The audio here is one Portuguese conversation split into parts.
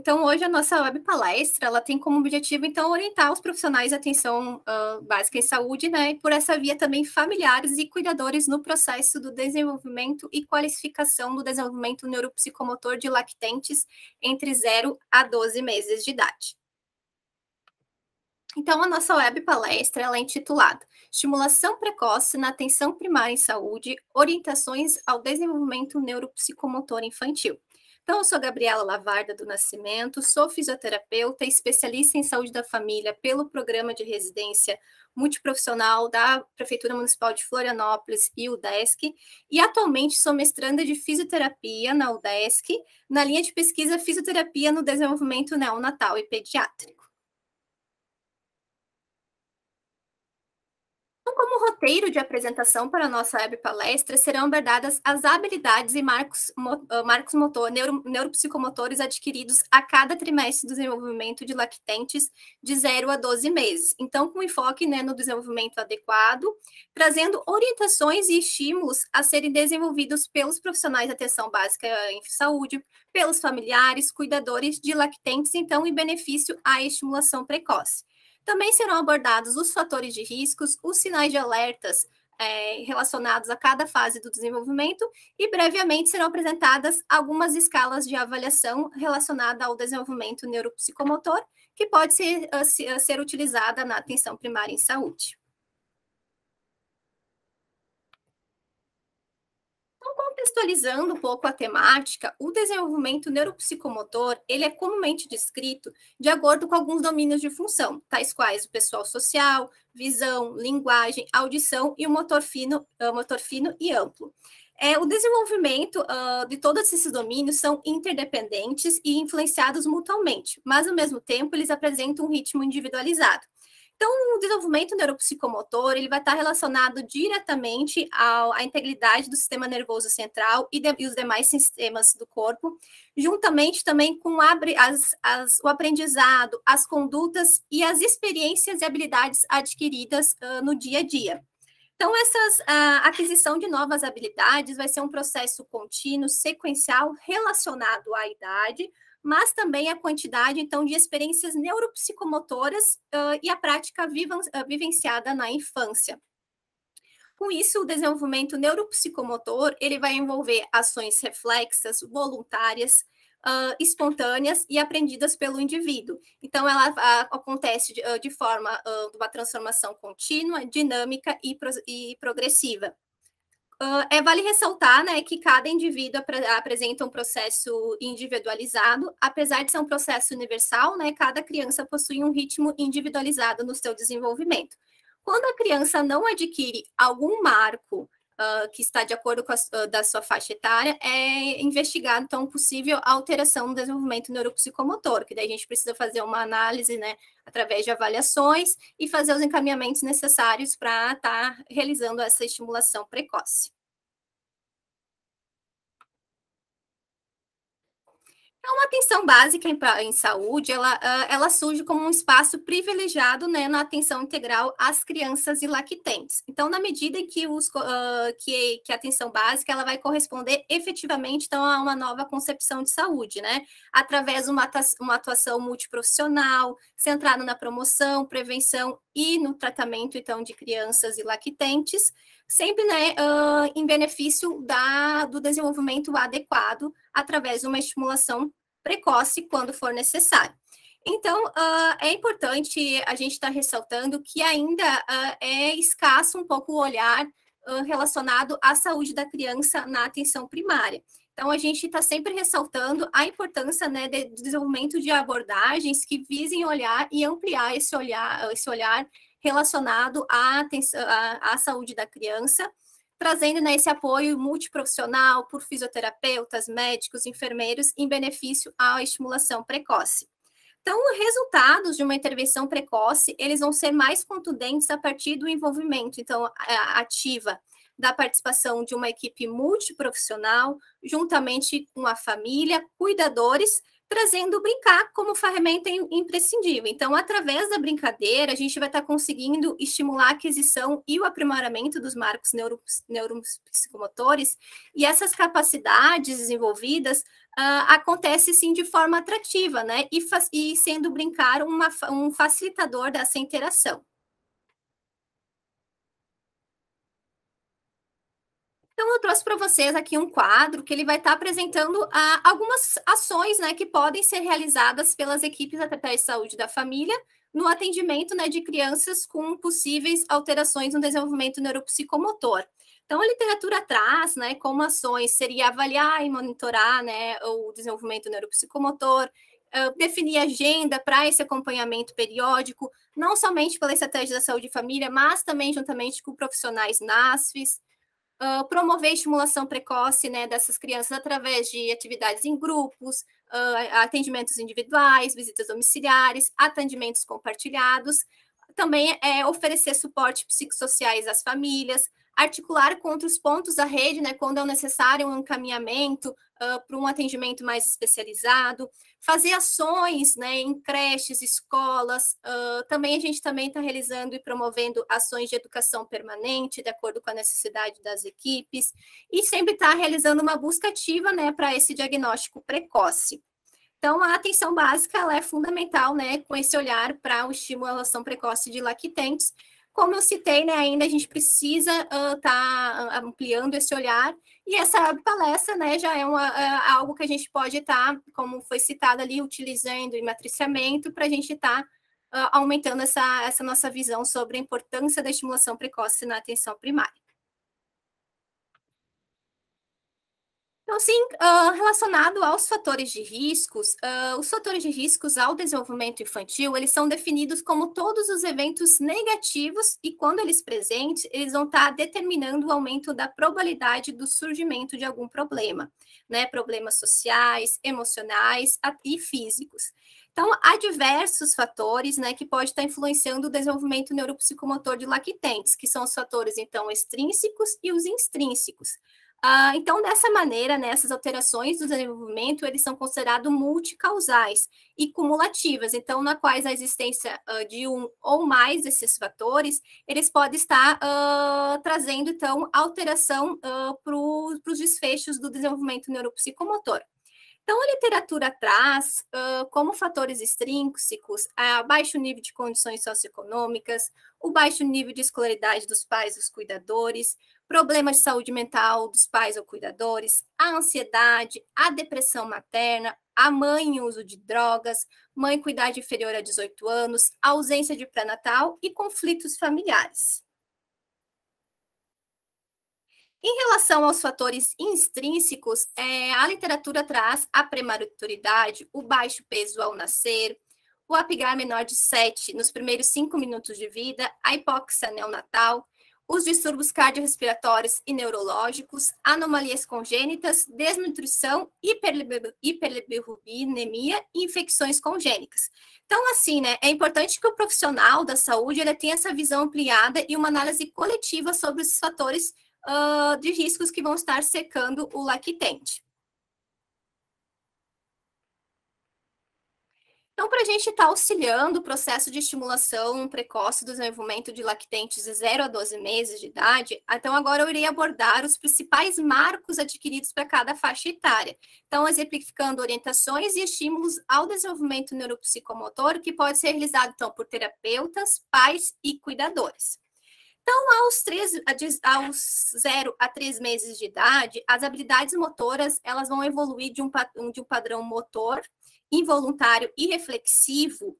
Então, hoje a nossa web palestra, ela tem como objetivo, então, orientar os profissionais de atenção básica em saúde, né, e por essa via também familiares e cuidadores no processo do desenvolvimento e qualificação do desenvolvimento neuropsicomotor de lactentes entre 0 a 12 meses de idade. Então, a nossa web palestra ela é intitulada Estimulação Precoce na Atenção Primária em Saúde, Orientações ao Desenvolvimento Neuropsicomotor Infantil. Então, eu sou Gabriela Lavarda do Nascimento, sou fisioterapeuta e especialista em saúde da família pelo programa de residência multiprofissional da Prefeitura Municipal de Florianópolis e UDESC, e atualmente sou mestranda de fisioterapia na UDESC, na linha de pesquisa Fisioterapia no Desenvolvimento Neonatal e Pediátrico. Como roteiro de apresentação para a nossa web palestra, serão abordadas as habilidades e marcos neuropsicomotores adquiridos a cada trimestre do desenvolvimento de lactentes de 0 a 12 meses. Então, com enfoque no desenvolvimento adequado, trazendo orientações e estímulos a serem desenvolvidos pelos profissionais de atenção básica em saúde, pelos familiares, cuidadores de lactentes, então, em benefício à estimulação precoce. Também serão abordados os fatores de riscos, os sinais de alertas relacionados a cada fase do desenvolvimento e, brevemente, serão apresentadas algumas escalas de avaliação relacionada ao desenvolvimento neuropsicomotor que pode ser utilizada na atenção primária em saúde. Contextualizando um pouco a temática, o desenvolvimento neuropsicomotor, ele é comumente descrito de acordo com alguns domínios de função, tais quais o pessoal social, visão, linguagem, audição e o motor fino e amplo. O desenvolvimento de todos esses domínios são interdependentes e influenciados mutuamente, mas, ao mesmo tempo, eles apresentam um ritmo individualizado. Então, o desenvolvimento neuropsicomotor ele vai estar relacionado diretamente à integridade do sistema nervoso central e os demais sistemas do corpo, juntamente também com o aprendizado, as condutas e as experiências e habilidades adquiridas no dia a dia. Então, a aquisição de novas habilidades vai ser um processo contínuo, sequencial, relacionado à idade, mas também a quantidade, então, de experiências neuropsicomotoras e a prática vivenciada na infância. Com isso, o desenvolvimento neuropsicomotor, ele vai envolver ações reflexas, voluntárias, espontâneas e aprendidas pelo indivíduo. Então, ela acontece de forma de uma transformação contínua, dinâmica e progressiva. Vale ressaltar que cada indivíduo apresenta um processo individualizado, apesar de ser um processo universal, cada criança possui um ritmo individualizado no seu desenvolvimento. Quando a criança não adquire algum marco que está de acordo com da sua faixa etária, é investigado, então, possível alteração no desenvolvimento neuropsicomotor, que daí a gente precisa fazer uma análise, através de avaliações e fazer os encaminhamentos necessários para estar realizando essa estimulação precoce. Então, a atenção básica em saúde, ela surge como um espaço privilegiado, na atenção integral às crianças e lactentes. Então, na medida em que, que a atenção básica ela vai corresponder efetivamente, então, a uma nova concepção de saúde, através de uma atuação multiprofissional, centrada na promoção, prevenção e no tratamento, então, de crianças e lactentes, sempre em benefício do desenvolvimento adequado, através de uma estimulação precoce, quando for necessário. Então, é importante a gente estar ressaltando que ainda é escasso um pouco o olhar relacionado à saúde da criança na atenção primária. Então, a gente está sempre ressaltando a importância do desenvolvimento de abordagens que visem olhar e ampliar esse olhar relacionado à saúde da criança, trazendo esse apoio multiprofissional por fisioterapeutas, médicos, enfermeiros, em benefício à estimulação precoce. Então, os resultados de uma intervenção precoce, eles vão ser mais contundentes a partir do envolvimento, então, ativa da participação de uma equipe multiprofissional, juntamente com a família, cuidadores, trazendo o brincar como ferramenta imprescindível. Então, através da brincadeira, a gente vai estar conseguindo estimular a aquisição e o aprimoramento dos marcos neuropsicomotores, e essas capacidades desenvolvidas acontece sim de forma atrativa, né? E sendo brincar um facilitador dessa interação. Então, eu trouxe para vocês aqui um quadro que ele vai estar apresentando algumas ações, né, que podem ser realizadas pelas equipes através de saúde da família no atendimento, né, de crianças com possíveis alterações no desenvolvimento neuropsicomotor. Então, a literatura traz, né, como ações seria avaliar e monitorar, né, o desenvolvimento neuropsicomotor, definir agenda para esse acompanhamento periódico, não somente pela estratégia da saúde e família, mas também juntamente com profissionais NASFs, promover estimulação precoce, né, dessas crianças através de atividades em grupos, atendimentos individuais, visitas domiciliares, atendimentos compartilhados, também oferecer suporte psicossociais às famílias, articular com outros pontos da rede, né, quando é necessário um encaminhamento para um atendimento mais especializado, fazer ações, né, em creches, escolas, também a gente também está realizando e promovendo ações de educação permanente, de acordo com a necessidade das equipes, e sempre está realizando uma busca ativa, né, para esse diagnóstico precoce. Então, a atenção básica ela é fundamental, né, com esse olhar para a estimulação precoce de lactentes. Como eu citei, né, ainda a gente precisa estar ampliando esse olhar, e essa palestra, né, já é algo que a gente pode estar, como foi citado ali, utilizando em matriciamento para a gente estar aumentando essa nossa visão sobre a importância da estimulação precoce na atenção primária. Então, sim, relacionado aos fatores de riscos, os fatores de riscos ao desenvolvimento infantil, eles são definidos como todos os eventos negativos e, quando eles presentes, eles vão estar determinando o aumento da probabilidade do surgimento de algum problema, né? Problemas sociais, emocionais e físicos. Então, há diversos fatores, né, que podem estar influenciando o desenvolvimento neuropsicomotor de lactentes, que são os fatores, então, extrínsecos e os intrínsecos. Então, dessa maneira, né, essas alterações do desenvolvimento, eles são considerados multicausais e cumulativas, então, na quais a existência de um ou mais desses fatores, eles podem estar trazendo, então, alteração para os desfechos do desenvolvimento neuropsicomotor. Então, a literatura traz como fatores extrínsecos baixo nível de condições socioeconômicas, o baixo nível de escolaridade dos pais e dos cuidadores, problemas de saúde mental dos pais ou cuidadores, a ansiedade, a depressão materna, a mãe em uso de drogas, mãe com idade inferior a 18 anos, ausência de pré-natal e conflitos familiares. Em relação aos fatores extrínsecos, a literatura traz a prematuridade, o baixo peso ao nascer, o apigar menor de 7 nos primeiros 5 minutos de vida, a hipóxia neonatal, os distúrbios cardiorrespiratórios e neurológicos, anomalias congênitas, desnutrição, hiperbilirubinemia e infecções congênicas. Então, assim, né, é importante que o profissional da saúde ele tenha essa visão ampliada e uma análise coletiva sobre esses fatores de riscos que vão estar secando o lactente. Então, para a gente estar auxiliando o processo de estimulação precoce do desenvolvimento de lactentes de 0 a 12 meses de idade, então agora eu irei abordar os principais marcos adquiridos para cada faixa etária. Então, exemplificando orientações e estímulos ao desenvolvimento neuropsicomotor, que pode ser realizado então, por terapeutas, pais e cuidadores. Então, aos 0 a 3 meses de idade, as habilidades motoras elas vão evoluir de um padrão motor involuntário e reflexivo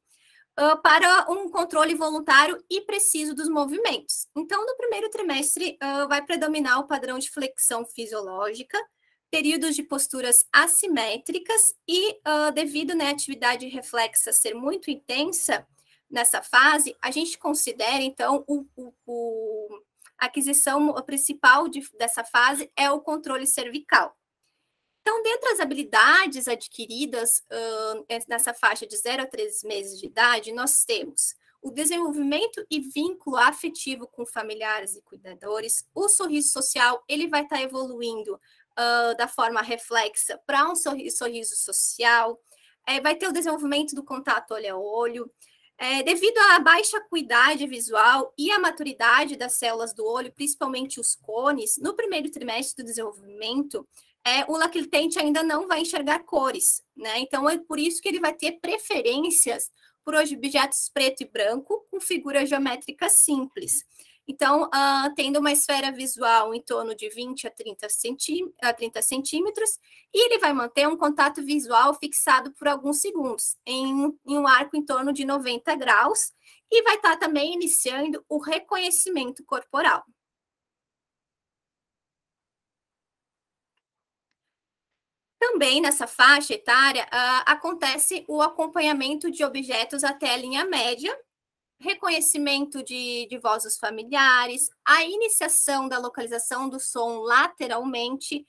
para um controle voluntário e preciso dos movimentos. Então, no primeiro trimestre, vai predominar o padrão de flexão fisiológica, períodos de posturas assimétricas e, devido à atividade reflexa ser muito intensa, nessa fase, a gente considera, então, a aquisição principal dessa fase é o controle cervical. Então, dentre as habilidades adquiridas nessa faixa de 0 a 3 meses de idade, nós temos o desenvolvimento e vínculo afetivo com familiares e cuidadores, o sorriso social, ele vai estar evoluindo da forma reflexa para um sorriso social, vai ter o desenvolvimento do contato olho a olho. Devido à baixa acuidade visual e à maturidade das células do olho, principalmente os cones, no primeiro trimestre do desenvolvimento, o lactente ainda não vai enxergar cores, né? Então, é por isso que ele vai ter preferências por objetos preto e branco com figuras geométricas simples. Então, tendo uma esfera visual em torno de 20 a 30 centímetros, e ele vai manter um contato visual fixado por alguns segundos, em um arco em torno de 90 graus, e vai estar também iniciando o reconhecimento corporal. Também nessa faixa etária, acontece o acompanhamento de objetos até a linha média, reconhecimento de vozes familiares, a iniciação da localização do som lateralmente.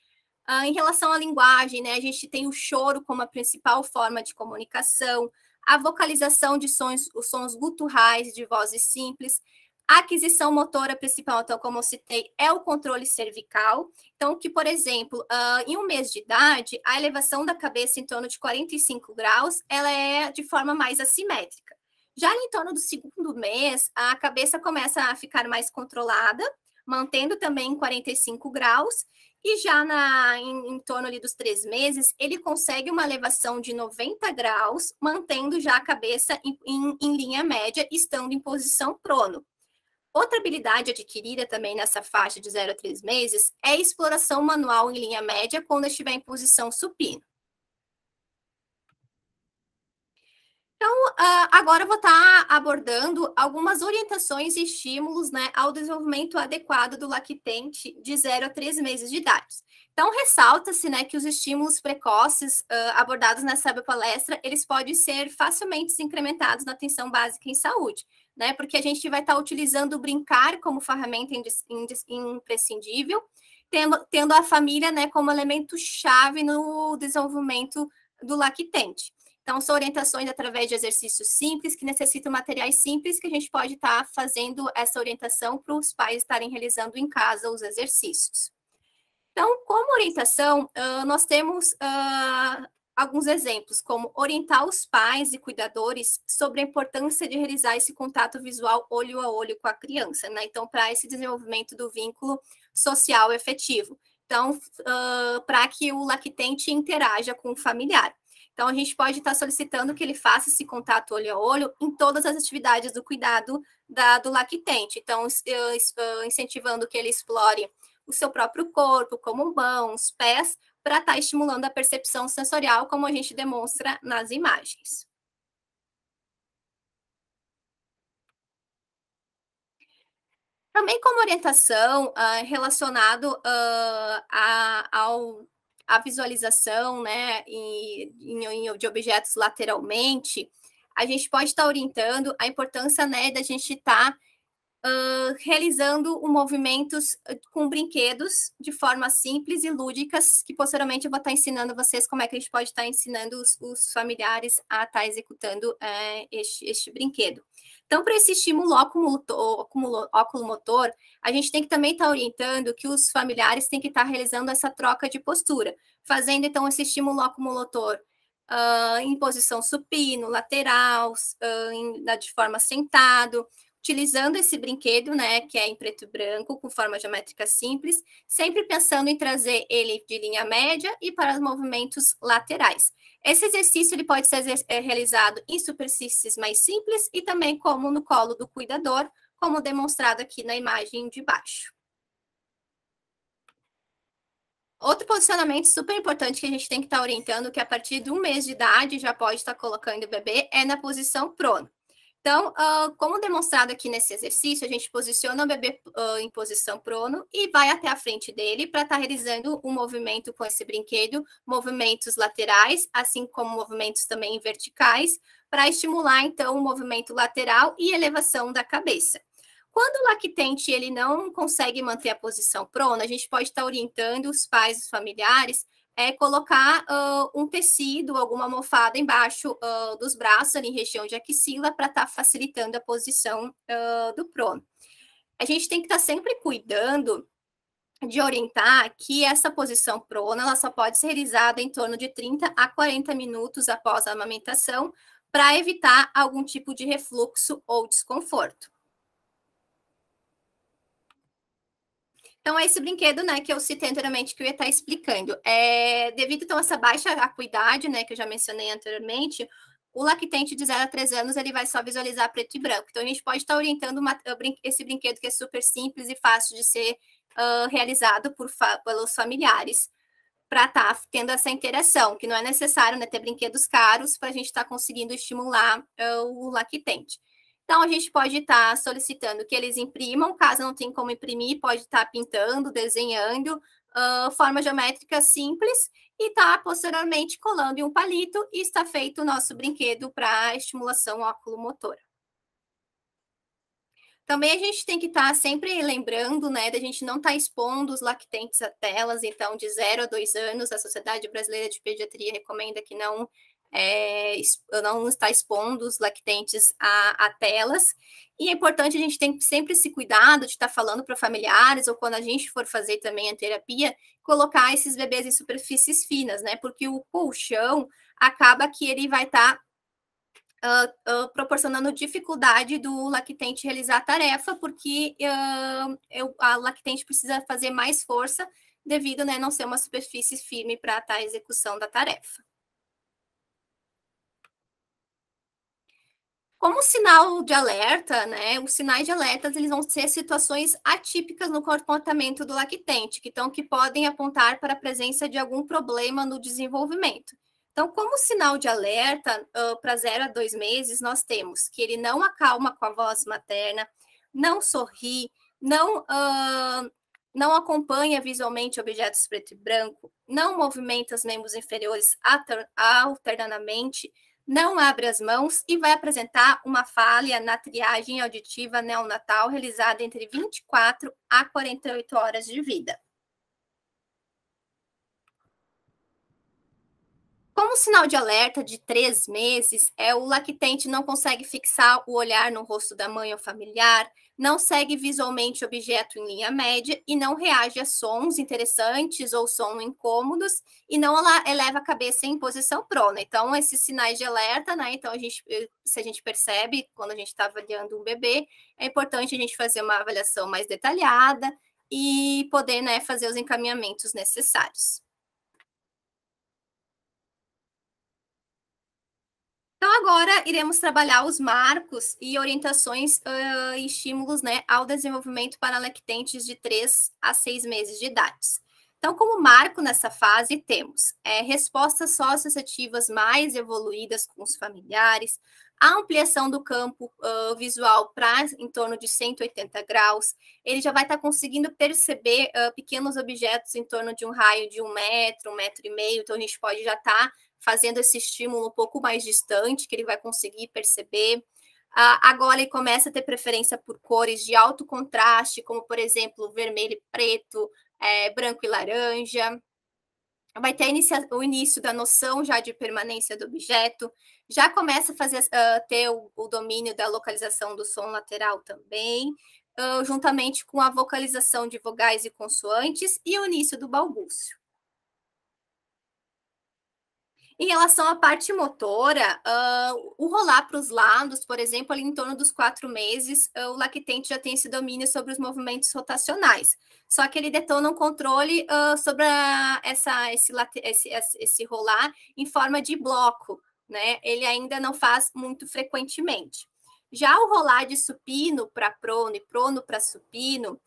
Em relação à linguagem, né, a gente tem o choro como a principal forma de comunicação, a vocalização de sons, os sons guturrais de vozes simples, a aquisição motora principal, então, como eu citei, é o controle cervical. Então, que, por exemplo, em um mês de idade, a elevação da cabeça em torno de 45 graus, ela é de forma mais assimétrica. Já em torno do segundo mês, a cabeça começa a ficar mais controlada, mantendo também 45 graus, e já em torno ali dos 3 meses, ele consegue uma elevação de 90 graus, mantendo já a cabeça em linha média, estando em posição prono. Outra habilidade adquirida também nessa faixa de 0 a 3 meses é a exploração manual em linha média quando estiver em posição supina. Então, agora eu vou estar abordando algumas orientações e estímulos, né, ao desenvolvimento adequado do lactente de 0 a 3 meses de idade. Então, ressalta-se, né, que os estímulos precoces abordados nessa palestra, eles podem ser facilmente incrementados na atenção básica em saúde, né, porque a gente vai estar utilizando o brincar como ferramenta imprescindível, tendo a família, né, como elemento chave no desenvolvimento do lactente. Então, são orientações através de exercícios simples, que necessitam materiais simples, que a gente pode estar fazendo essa orientação para os pais estarem realizando em casa os exercícios. Então, como orientação, nós temos alguns exemplos, como orientar os pais e cuidadores sobre a importância de realizar esse contato visual olho a olho com a criança, né? Então, para esse desenvolvimento do vínculo social efetivo. Então, para que o lactente interaja com o familiar. Então, a gente pode estar solicitando que ele faça esse contato olho a olho em todas as atividades do cuidado do lactente. Então, incentivando que ele explore o seu próprio corpo, como mãos, pés, para estar estimulando a percepção sensorial, como a gente demonstra nas imagens. Também como orientação relacionado à visualização, né, de objetos lateralmente, a gente pode estar orientando a importância, né, da gente estar realizando movimentos com brinquedos de forma simples e lúdicas, que posteriormente eu vou estar ensinando vocês como é que a gente pode estar ensinando os familiares a estar executando este brinquedo. Então, para esse estímulo oculomotor, a gente tem que também estar orientando que os familiares têm que estar realizando essa troca de postura, fazendo, então, esse estímulo oculomotor em posição supino, lateral, de forma sentado, utilizando esse brinquedo, né, que é em preto e branco, com forma geométrica simples, sempre pensando em trazer ele de linha média e para os movimentos laterais. Esse exercício ele pode ser realizado em superfícies mais simples e também como no colo do cuidador, como demonstrado aqui na imagem de baixo. Outro posicionamento super importante que a gente tem que estar orientando, que a partir de 1 mês de idade já pode estar colocando o bebê, é na posição prono. Então, como demonstrado aqui nesse exercício, a gente posiciona o bebê em posição prono e vai até a frente dele para estar realizando um movimento com esse brinquedo, movimentos laterais, assim como movimentos também verticais, para estimular, então, o movimento lateral e elevação da cabeça. Quando o lactente ele não consegue manter a posição prona, a gente pode estar orientando os pais, os familiares, colocar um tecido, alguma almofada embaixo dos braços, ali em região de axila, para estar facilitando a posição do prono. A gente tem que estar sempre cuidando de orientar que essa posição prona ela só pode ser realizada em torno de 30 a 40 minutos após a amamentação, para evitar algum tipo de refluxo ou desconforto. Então, é esse brinquedo, né, que eu citei anteriormente, que eu ia estar explicando. Devido, então, a essa baixa acuidade, né, que eu já mencionei anteriormente, o lactente de 0 a 3 anos, ele vai só visualizar preto e branco. Então, a gente pode estar orientando esse brinquedo que é super simples e fácil de ser realizado pelos familiares, para estar tendo essa interação, que não é necessário, né, ter brinquedos caros para a gente estar conseguindo estimular o lactente. Então, a gente pode estar solicitando que eles imprimam, caso não tenha como imprimir, pode estar pintando, desenhando, forma geométrica simples, e tá posteriormente colando em um palito, e está feito o nosso brinquedo para estimulação oculomotora. Também a gente tem que estar sempre lembrando, né, da gente não estar expondo os lactentes a telas, então, de 0 a 2 anos, a Sociedade Brasileira de Pediatria recomenda que não está expondo os lactentes a telas, e é importante a gente ter sempre esse cuidado de estar falando para familiares, ou quando a gente for fazer também a terapia, colocar esses bebês em superfícies finas, né, porque o colchão acaba que ele vai estar proporcionando dificuldade do lactente realizar a tarefa, porque a lactente precisa fazer mais força devido, né, não ser uma superfície firme para a execução da tarefa. Como sinal de alerta, né, os sinais de alertas eles vão ser situações atípicas no comportamento do lactente, que podem apontar para a presença de algum problema no desenvolvimento. Então, como sinal de alerta, para 0 a 2 meses, nós temos que ele não acalma com a voz materna, não sorri, não acompanha visualmente objetos preto e branco, não movimenta os membros inferiores alternadamente, não abre as mãos e vai apresentar uma falha na triagem auditiva neonatal realizada entre 24 a 48 horas de vida. Como sinal de alerta de 3 meses, o lactente não consegue fixar o olhar no rosto da mãe ou familiar, não segue visualmente o objeto em linha média e não reage a sons interessantes ou sons incômodos e não eleva a cabeça em posição prona. Então, esses sinais de alerta, né? Então, se a gente percebe quando a gente está avaliando um bebê, é importante a gente fazer uma avaliação mais detalhada e poder, né, fazer os encaminhamentos necessários. Então, agora iremos trabalhar os marcos e orientações e estímulos, né, ao desenvolvimento para lactentes de 3 a 6 meses de idade. Então, como marco nessa fase, temos respostas socioafetivas mais evoluídas com os familiares, a ampliação do campo visual para em torno de 180 graus, ele já vai estar conseguindo perceber pequenos objetos em torno de um raio de 1 metro e meio, então a gente pode já estar fazendo esse estímulo um pouco mais distante, que ele vai conseguir perceber. Agora ele começa a ter preferência por cores de alto contraste, como, por exemplo, vermelho e preto, branco e laranja. Vai ter o início da noção já de permanência do objeto, já começa a ter o domínio da localização do som lateral também, juntamente com a vocalização de vogais e consoantes e o início do balbúcio. Em relação à parte motora, o rolar para os lados, por exemplo, ali em torno dos 4 meses, o lactente já tem esse domínio sobre os movimentos rotacionais. Só que ele detona um controle sobre esse rolar em forma de bloco, né? Ele ainda não faz muito frequentemente. Já o rolar de supino para prono e prono para supino,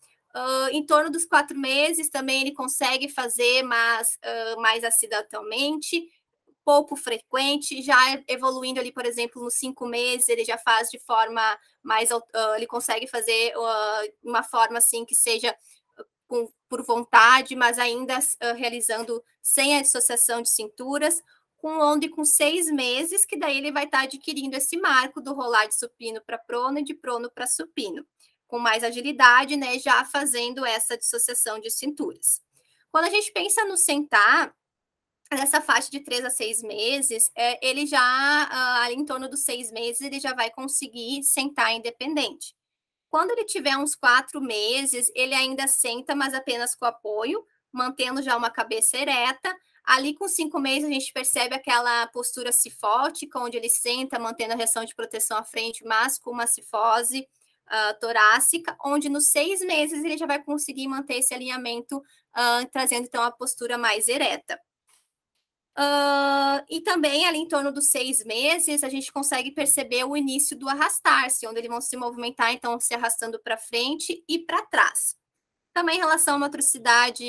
em torno dos 4 meses também ele consegue fazer, mas mais acidentalmente, pouco frequente, já evoluindo ali, por exemplo, nos 5 meses, ele já faz de forma mais, ele consegue fazer uma forma assim que seja por vontade, mas ainda realizando sem a dissociação de cinturas, com 6 meses, que daí ele vai estar adquirindo esse marco do rolar de supino para prono e de prono para supino, com mais agilidade, né, já fazendo essa dissociação de cinturas. Quando a gente pensa no sentar, nessa faixa de 3 a 6 meses, ele já, ali em torno dos 6 meses, ele já vai conseguir sentar independente. Quando ele tiver uns 4 meses, ele ainda senta, mas apenas com apoio, mantendo já uma cabeça ereta. Ali com 5 meses, a gente percebe aquela postura cifótica, onde ele senta, mantendo a reação de proteção à frente, mas com uma cifose torácica, onde nos 6 meses ele já vai conseguir manter esse alinhamento, trazendo então a postura mais ereta. E também, ali em torno dos 6 meses, a gente consegue perceber o início do arrastar-se, onde eles vão se movimentar, então, se arrastando para frente e para trás. Também, em relação à motricidade,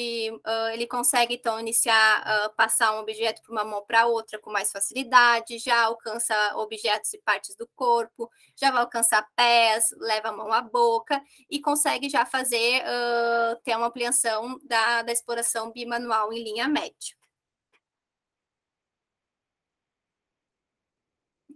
ele consegue, então, iniciar, passar um objeto de uma mão para outra com mais facilidade, já alcança objetos e partes do corpo, já vai alcançar pés, leva a mão à boca e consegue já fazer, ter uma ampliação da exploração bimanual em linha média.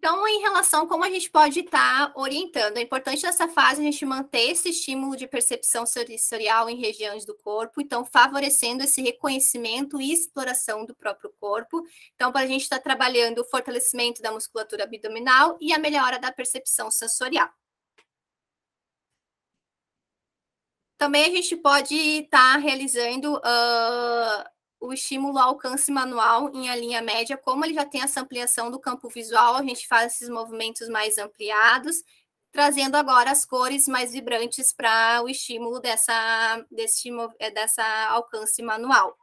Então, em relação a como a gente pode estar orientando, é importante nessa fase a gente manter esse estímulo de percepção sensorial em regiões do corpo, então favorecendo esse reconhecimento e exploração do próprio corpo. Então, para a gente estar trabalhando o fortalecimento da musculatura abdominal e a melhora da percepção sensorial. Também a gente pode estar realizando o estímulo ao alcance manual em a linha média, como ele já tem essa ampliação do campo visual, a gente faz esses movimentos mais ampliados, trazendo agora as cores mais vibrantes para o estímulo dessa alcance manual.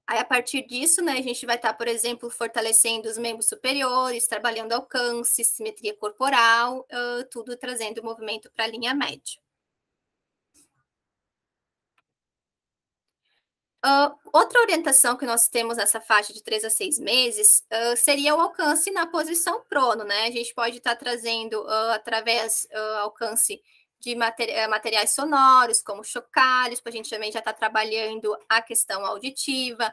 Aí, a partir disso, né, a gente vai estar, por exemplo, fortalecendo os membros superiores, trabalhando alcance, simetria corporal, tudo trazendo o movimento para a linha média. Outra orientação que nós temos nessa faixa de 3 a 6 meses seria o alcance na posição prono, né? A gente pode estar trazendo, através alcance de materiais sonoros, como chocalhos, para a gente também já estar trabalhando a questão auditiva,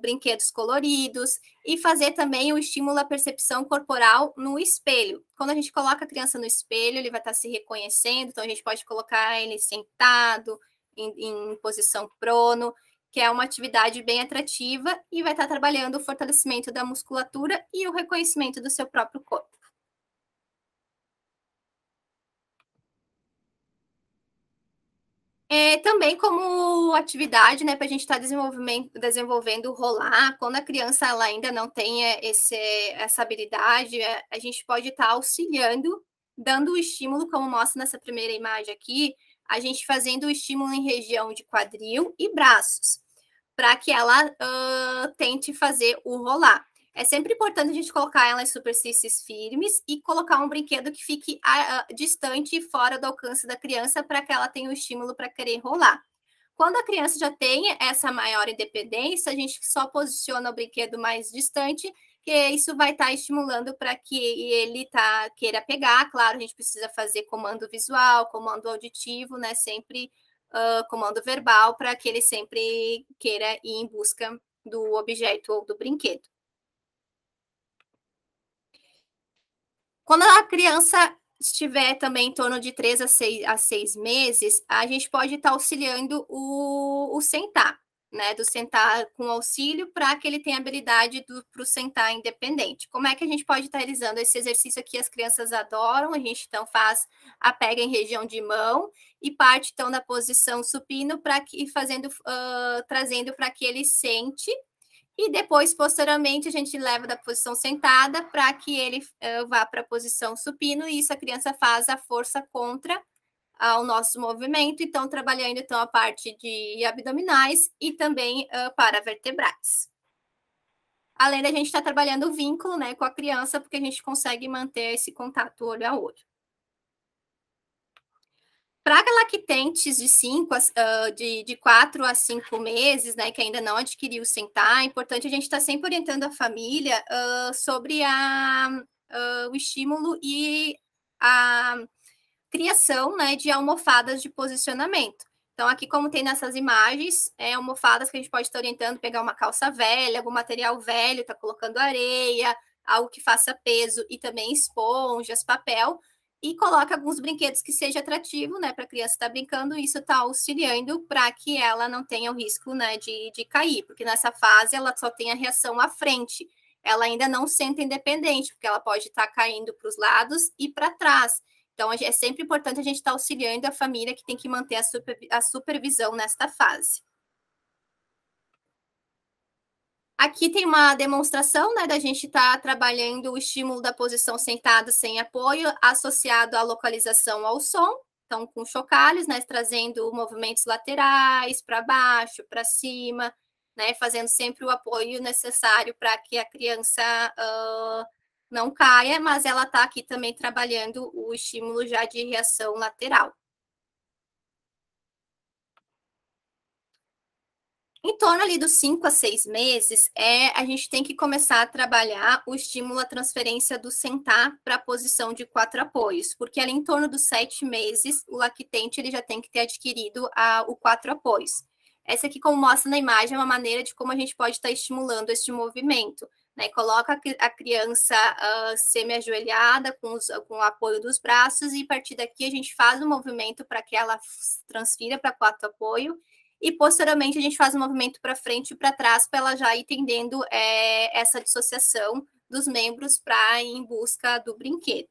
brinquedos coloridos, e fazer também o estímulo à percepção corporal no espelho. Quando a gente coloca a criança no espelho, ele vai estar se reconhecendo, então a gente pode colocar ele sentado, em posição prono, que é uma atividade bem atrativa e vai estar trabalhando o fortalecimento da musculatura e o reconhecimento do seu próprio corpo. Também como atividade, né, para a gente estar desenvolvendo rolar, quando a criança ela ainda não tem essa habilidade, a gente pode estar auxiliando, dando o estímulo, como mostra nessa primeira imagem aqui, a gente fazendo o estímulo em região de quadril e braços, para que ela tente fazer o rolar. É sempre importante a gente colocar ela em superfícies firmes e colocar um brinquedo que fique distante e fora do alcance da criança para que ela tenha o estímulo para querer rolar. Quando a criança já tem essa maior independência, a gente só posiciona o brinquedo mais distante, que isso vai estar estimulando para que ele queira pegar. Claro, a gente precisa fazer comando visual, comando auditivo, né? Sempre comando verbal, para que ele sempre queira ir em busca do objeto ou do brinquedo. Quando a criança estiver também em torno de 3 a 6 meses, a gente pode estar auxiliando o sentar, né? Do sentar com auxílio para que ele tenha habilidade para o sentar independente. Como é que a gente pode estar realizando esse exercício aqui? As crianças adoram, a gente então faz a pega em região de mão e parte então da posição supino trazendo para que ele sente. E depois, posteriormente, a gente leva da posição sentada para que ele vá para a posição supino, e isso a criança faz a força contra o nosso movimento, então trabalhando então a parte de abdominais e também paravertebrais. Além da gente estar trabalhando o vínculo, né, com a criança, porque a gente consegue manter esse contato olho a olho. Para lactentes de 4 a 5 meses, né, que ainda não adquiriu o sentar, é importante a gente estar sempre orientando a família sobre o estímulo e a criação, né, de almofadas de posicionamento. Então, aqui, como tem nessas imagens, almofadas que a gente pode estar orientando, pegar uma calça velha, algum material velho, tá colocando areia, algo que faça peso e também esponjas, papel, e coloca alguns brinquedos que seja atrativo, né, para a criança estar brincando, e isso está auxiliando para que ela não tenha o risco, né, de cair, porque nessa fase ela só tem a reação à frente. ela ainda não senta independente, porque ela pode estar caindo para os lados e para trás. Então, é sempre importante a gente estar auxiliando a família que tem que manter a supervisão nesta fase. Aqui tem uma demonstração, né, da gente estar trabalhando o estímulo da posição sentada sem apoio, associado à localização ao som, então com chocalhos, né, trazendo movimentos laterais, para baixo, para cima, né, fazendo sempre o apoio necessário para que a criança não caia, mas ela está aqui também trabalhando o estímulo já de reação lateral. Em torno ali dos 5 a 6 meses, a gente tem que começar a trabalhar o estímulo à transferência do sentar para a posição de 4 apoios, porque ali em torno dos 7 meses, o lactente ele já tem que ter adquirido o 4 apoios. Essa aqui, como mostra na imagem, é uma maneira de como a gente pode estar estimulando este movimento. Né? Coloca a criança semi-ajoelhada com o apoio dos braços e a partir daqui a gente faz um movimento para que ela transfira para 4 apoio e posteriormente a gente faz um movimento para frente e para trás para ela já ir entendendo essa dissociação dos membros para ir em busca do brinquedo.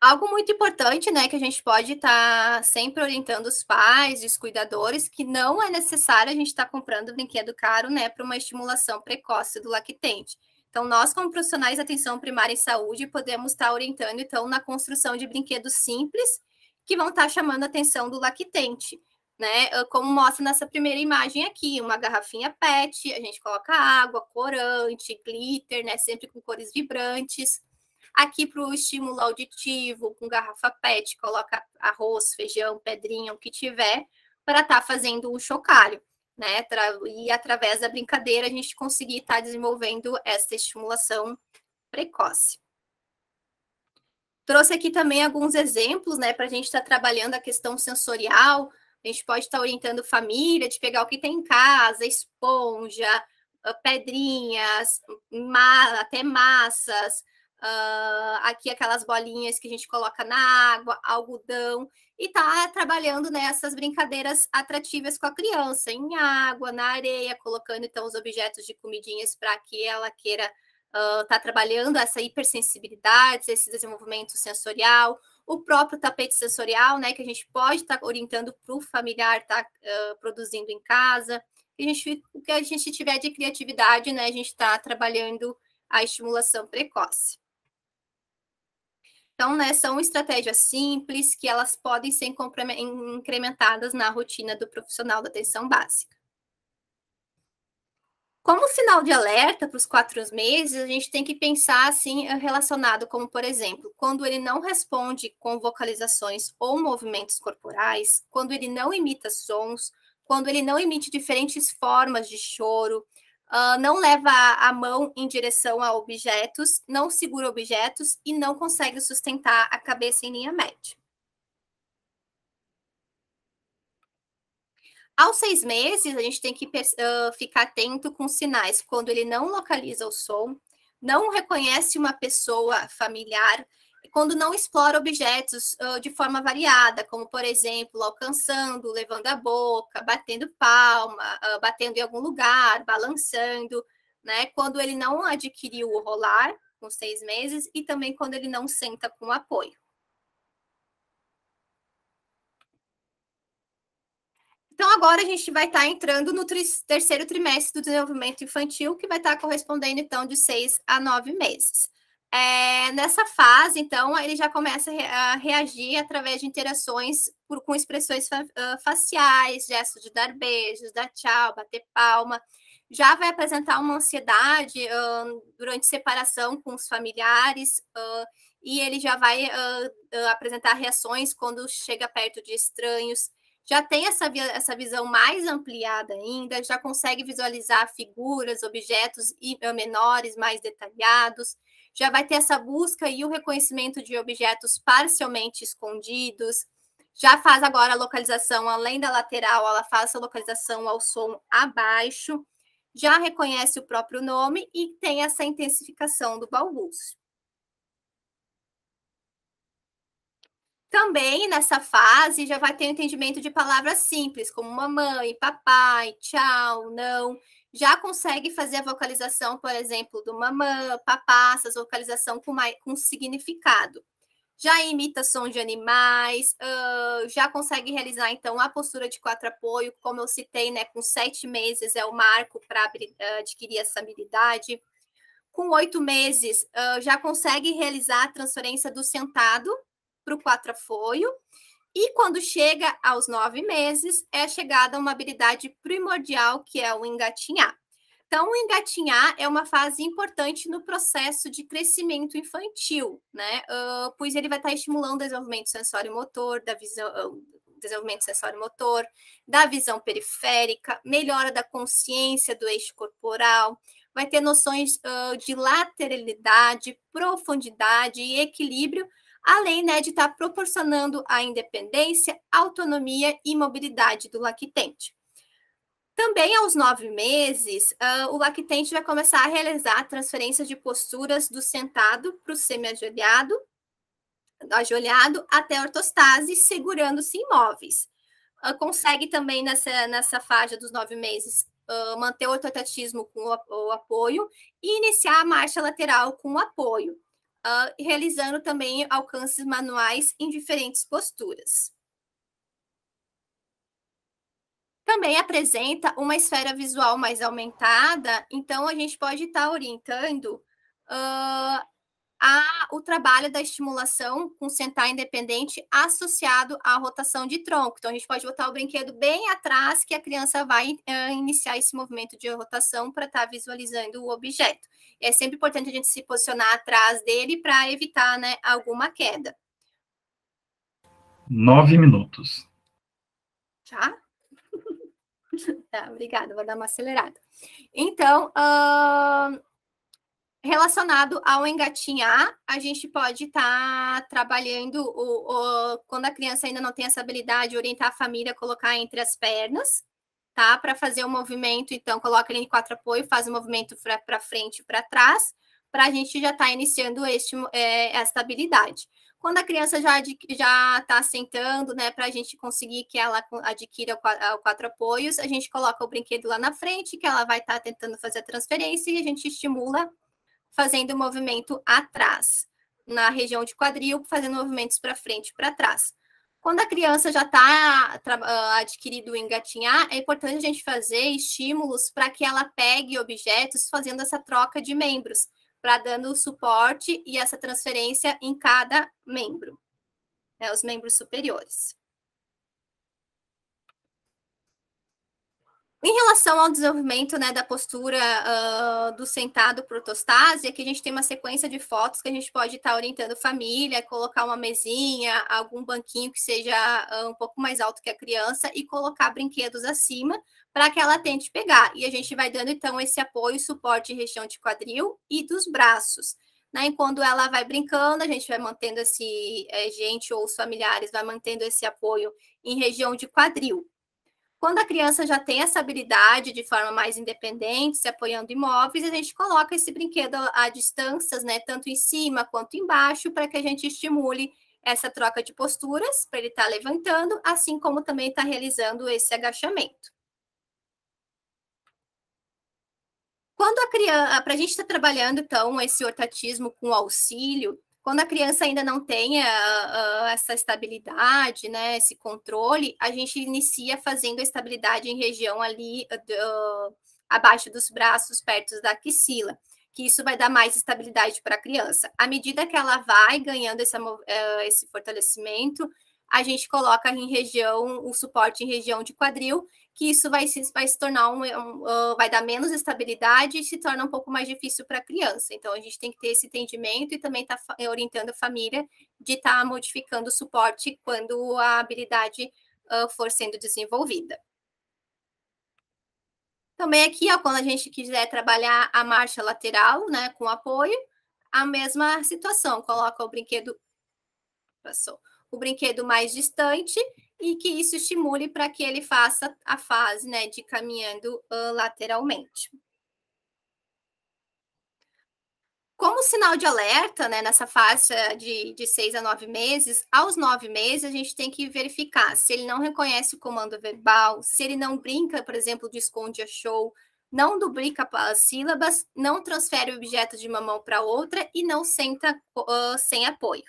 Algo muito importante, né, que a gente pode estar sempre orientando os pais e os cuidadores, que não é necessário a gente estar comprando brinquedo caro, né, para uma estimulação precoce do lactente. Então, nós, como profissionais de atenção primária em saúde, podemos estar orientando, então, na construção de brinquedos simples, que vão estar chamando a atenção do lactente, né? Como mostra nessa primeira imagem aqui, uma garrafinha PET, a gente coloca água, corante, glitter, né, sempre com cores vibrantes. Aqui para o estímulo auditivo, com garrafa PET, coloca arroz, feijão, pedrinha, o que tiver, para estar fazendo o chocalho, né? E através da brincadeira a gente conseguir estar desenvolvendo essa estimulação precoce. Trouxe aqui também alguns exemplos, né, para a gente estar trabalhando a questão sensorial. A gente pode estar orientando família de pegar o que tem em casa, esponja, pedrinhas, até massas, aqui aquelas bolinhas que a gente coloca na água, algodão, e tá trabalhando nessas brincadeiras atrativas com a criança, em água, na areia, colocando então os objetos de comidinhas para que ela queira tá trabalhando essa hipersensibilidade, esse desenvolvimento sensorial, o próprio tapete sensorial, né, que a gente pode estar orientando para o familiar estar produzindo em casa. O que a gente tiver de criatividade, né, a gente está trabalhando a estimulação precoce. Então, né, são estratégias simples que elas podem ser incrementadas na rotina do profissional da atenção básica. Como sinal de alerta para os 4 meses, a gente tem que pensar assim relacionado como, por exemplo, quando ele não responde com vocalizações ou movimentos corporais, quando ele não imita sons, quando ele não emite diferentes formas de choro, não leva a mão em direção a objetos, não segura objetos e não consegue sustentar a cabeça em linha média. Aos 6 meses, a gente tem que ficar atento com sinais quando ele não localiza o som, não reconhece uma pessoa familiar, quando não explora objetos de forma variada, como, por exemplo, alcançando, levando a boca, batendo palma, batendo em algum lugar, balançando, né? Quando ele não adquiriu o rolar, com 6 meses, e também quando ele não senta com apoio. Então, agora a gente vai estar entrando no terceiro trimestre do desenvolvimento infantil, que vai estar correspondendo, então, de 6 a 9 meses. Nessa fase, então, ele já começa a reagir através de interações com expressões faciais, gestos de dar beijos, dar tchau, bater palma. Já vai apresentar uma ansiedade durante separação com os familiares, e ele já vai apresentar reações quando chega perto de estranhos. Já tem essa visão mais ampliada ainda, já consegue visualizar figuras, objetos menores, mais detalhados, já vai ter essa busca e o reconhecimento de objetos parcialmente escondidos, já faz agora a localização, além da lateral, ela faz a localização ao som abaixo, já reconhece o próprio nome e tem essa intensificação do balbúcio. Também nessa fase já vai ter o entendimento de palavras simples, como mamãe, papai, tchau, não. já consegue fazer a vocalização, por exemplo, do mamã, papá, essa vocalização com significado. Já imita som de animais, já consegue realizar, então, a postura de 4 apoio, como eu citei, né, com 7 meses é o marco para adquirir essa habilidade. Com 8 meses, já consegue realizar a transferência do sentado para o 4 apoio. E quando chega aos 9 meses, é chegada a uma habilidade primordial, que é o engatinhar. Então, o engatinhar é uma fase importante no processo de crescimento infantil, né? Pois ele vai estar estimulando o desenvolvimento sensório-motor, da visão, desenvolvimento sensório-motor, da visão periférica, melhora da consciência do eixo corporal, vai ter noções de lateralidade, profundidade e equilíbrio, além, né, de estar proporcionando a independência, autonomia e mobilidade do lactente. Também aos 9 meses, o lactente vai começar a realizar a transferência de posturas do sentado para o semi-ajoelhado, até a ortostase, segurando-se imóveis. Consegue também, nessa faixa dos 9 meses, manter o ortotatismo com o apoio e iniciar a marcha lateral com o apoio, realizando também alcances manuais em diferentes posturas. Também apresenta uma esfera visual mais aumentada, então a gente pode estar orientando o trabalho da estimulação com sentar independente associado à rotação de tronco. Então, a gente pode botar o brinquedo bem atrás, que a criança vai iniciar esse movimento de rotação para estar visualizando o objeto. É sempre importante a gente se posicionar atrás dele para evitar, né, alguma queda. 9 minutos. Já? Tá, obrigada, vou dar uma acelerada. Então, relacionado ao engatinhar, a gente pode estar trabalhando, quando a criança ainda não tem essa habilidade, orientar a família a colocar entre as pernas, tá? Para fazer o movimento, então, coloca ele em 4 apoio, faz o movimento para frente e para trás, para a gente já estar iniciando essa habilidade. Quando a criança já está sentando, né, para a gente conseguir que ela adquira o 4 apoios, a gente coloca o brinquedo lá na frente, que ela vai estar tentando fazer a transferência e a gente estimula fazendo o movimento atrás, na região de quadril, fazendo movimentos para frente e para trás. Quando a criança já está adquirido o engatinhar, é importante a gente fazer estímulos para que ela pegue objetos, fazendo essa troca de membros, para dando suporte e essa transferência em cada membro, né, os membros superiores. Em relação ao desenvolvimento, né, da postura do sentado para ortostase, aqui a gente tem uma sequência de fotos que a gente pode estar orientando família, colocar uma mesinha, algum banquinho que seja um pouco mais alto que a criança e colocar brinquedos acima para que ela tente pegar. E a gente vai dando, então, esse apoio, suporte em região de quadril e dos braços. Né? E quando ela vai brincando, a gente vai mantendo gente ou os familiares vai mantendo esse apoio em região de quadril. Quando a criança já tem essa habilidade de forma mais independente, se apoiando em móveis, a gente coloca esse brinquedo a distâncias, né, tanto em cima quanto embaixo, para que a gente estimule essa troca de posturas, para ele estar levantando, assim como também está realizando esse agachamento. Quando a criança, para a gente estar trabalhando, então, esse ortatismo com auxílio, quando a criança ainda não tem essa estabilidade, né, esse controle, a gente inicia fazendo a estabilidade em região ali abaixo dos braços, perto da axila, que isso vai dar mais estabilidade para a criança. À medida que ela vai ganhando esse fortalecimento, a gente coloca o suporte em região de quadril, que isso vai se tornar vai dar menos estabilidade e se torna um pouco mais difícil para a criança. Então, a gente tem que ter esse entendimento e também estar orientando a família de estar modificando o suporte quando a habilidade for sendo desenvolvida. Também aqui, ó, quando a gente quiser trabalhar a marcha lateral, né, com apoio, a mesma situação, coloca o brinquedo mais distante e que isso estimule para que ele faça a fase, né, de caminhando lateralmente. Como sinal de alerta, né, nessa faixa de 6 a 9 meses, aos 9 meses a gente tem que verificar se ele não reconhece o comando verbal, se ele não brinca, por exemplo, de esconde-achou, não duplica as sílabas, não transfere o objeto de uma mão para outra e não senta sem apoio.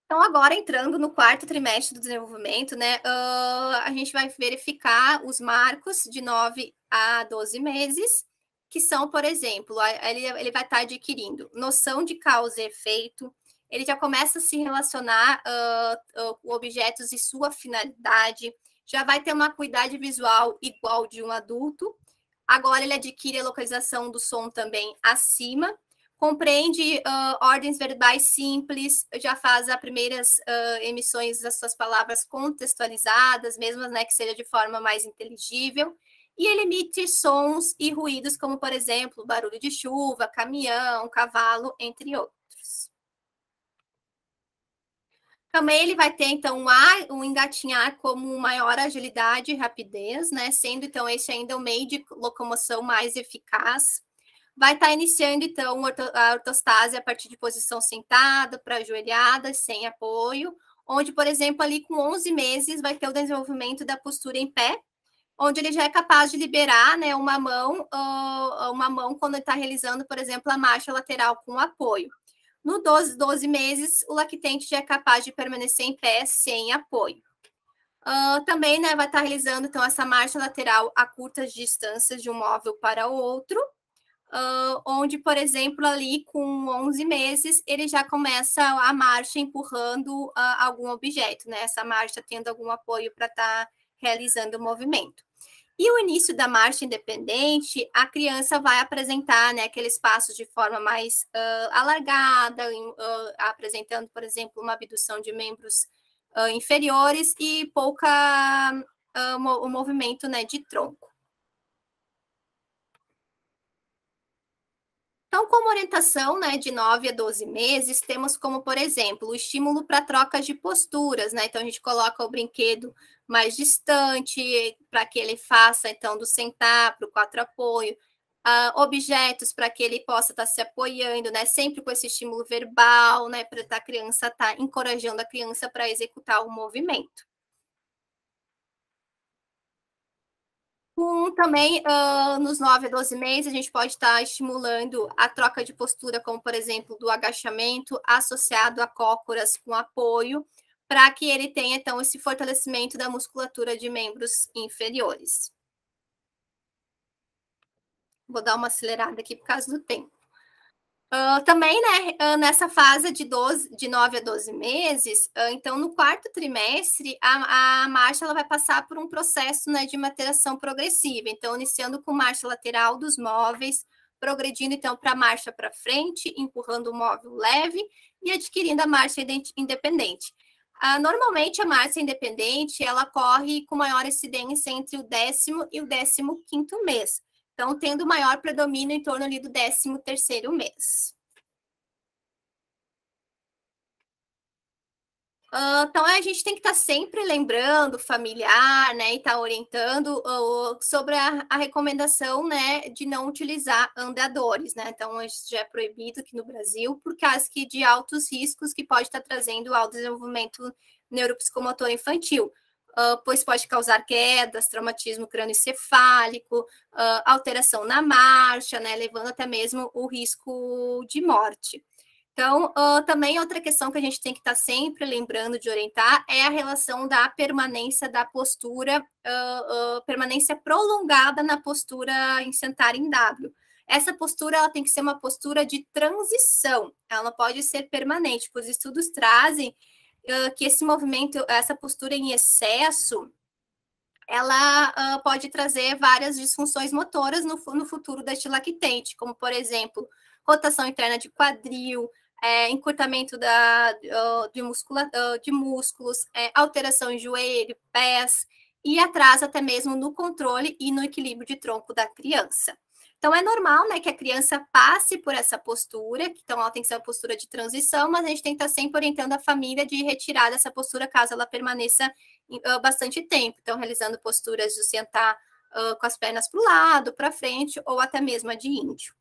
Então, agora entrando no quarto trimestre do desenvolvimento, né, a gente vai verificar os marcos de 9 a 12 meses, que são, por exemplo, ele vai estar adquirindo noção de causa e efeito, ele já começa a se relacionar com objetos e sua finalidade, já vai ter uma acuidade visual igual de um adulto, agora ele adquire a localização do som também acima, compreende ordens verbais simples, já faz as primeiras emissões das suas palavras contextualizadas, mesmo, né, que seja de forma mais inteligível, e ele emite sons e ruídos, como, por exemplo, barulho de chuva, caminhão, cavalo, entre outros. Também ele vai ter, então, um engatinhar como maior agilidade e rapidez, né? Sendo, então, esse ainda o meio de locomoção mais eficaz. Vai estar iniciando, então, a ortostase a partir de posição sentada para ajoelhada, sem apoio, onde, por exemplo, ali com 11 meses, vai ter o desenvolvimento da postura em pé, onde ele já é capaz de liberar, né, uma mão quando ele está realizando, por exemplo, a marcha lateral com apoio. No 12 meses, o lactente já é capaz de permanecer em pé sem apoio. Também, né, vai estar realizando, então, essa marcha lateral a curtas distâncias de um móvel para o outro, onde, por exemplo, ali com 11 meses, ele já começa a marcha empurrando algum objeto, né? Essa marcha tendo algum apoio para estar realizando o movimento. E o início da marcha independente, a criança vai apresentar, né, aqueles passos de forma mais alargada, apresentando, por exemplo, uma abdução de membros inferiores e pouca o movimento, né, de tronco. Então, como orientação, né, de 9 a 12 meses, temos como, por exemplo, o estímulo para trocas de posturas, né? Então, a gente coloca o brinquedo mais distante, para que ele faça, então, do sentar para o quatro apoio, objetos para que ele possa estar se apoiando, né? Sempre com esse estímulo verbal, né? Para a criança estar encorajando a criança para executar o movimento. Também, nos 9 a 12 meses, a gente pode estar estimulando a troca de postura, como, por exemplo, do agachamento associado a cócoras com apoio, para que ele tenha, então, esse fortalecimento da musculatura de membros inferiores. Vou dar uma acelerada aqui por causa do tempo. Também, né, nessa fase de 9 a 12 meses, então, no quarto trimestre, a marcha ela vai passar por um processo, né, de maturação progressiva. Então, iniciando com marcha lateral dos móveis, progredindo, então, para a marcha para frente, empurrando o móvel leve e adquirindo a marcha independente. Normalmente, a marcha independente, ela corre com maior incidência entre o 10º e o 15º mês. Então, tendo maior predomínio em torno ali do 13º mês. Então, a gente tem que estar sempre lembrando o familiar, né, e estar orientando sobre a recomendação, né, de não utilizar andadores, né? Então, isso já é proibido aqui no Brasil, por causa de altos riscos que pode estar trazendo ao desenvolvimento neuropsicomotor infantil. Pois pode causar quedas, traumatismo crânioencefálico, alteração na marcha, né, levando até mesmo o risco de morte. Então, também outra questão que a gente tem que estar sempre lembrando de orientar é a relação da permanência da postura, permanência prolongada na postura em sentar em W. Essa postura ela tem que ser uma postura de transição, ela não pode ser permanente, pois os estudos trazem que esse movimento, essa postura em excesso, ela pode trazer várias disfunções motoras no futuro deste lactente, como, por exemplo, rotação interna de quadril, encurtamento de músculos, alteração em joelho, pés, e atrasa até mesmo no controle e no equilíbrio de tronco da criança. Então, é normal, né, que a criança passe por essa postura, então ela tem que ser uma postura de transição, mas a gente tem que estar sempre orientando a família de retirar dessa postura caso ela permaneça bastante tempo. Então, realizando posturas de sentar com as pernas para o lado, para frente, ou até mesmo a de índio.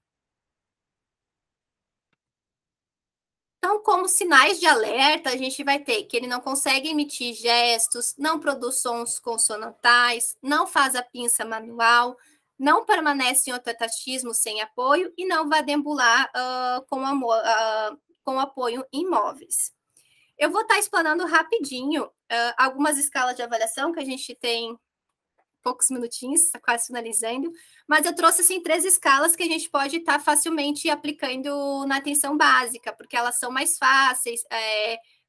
Então, como sinais de alerta, a gente vai ter que ele não consegue emitir gestos, não produz sons consonantais, não faz a pinça manual, não permanece em ortotatismo sem apoio e não vai deambular com apoio em móveis. Eu vou estar explanando rapidinho algumas escalas de avaliação que a gente tem poucos minutinhos, está quase finalizando, mas eu trouxe assim 3 escalas que a gente pode estar facilmente aplicando na atenção básica, porque elas são mais fáceis,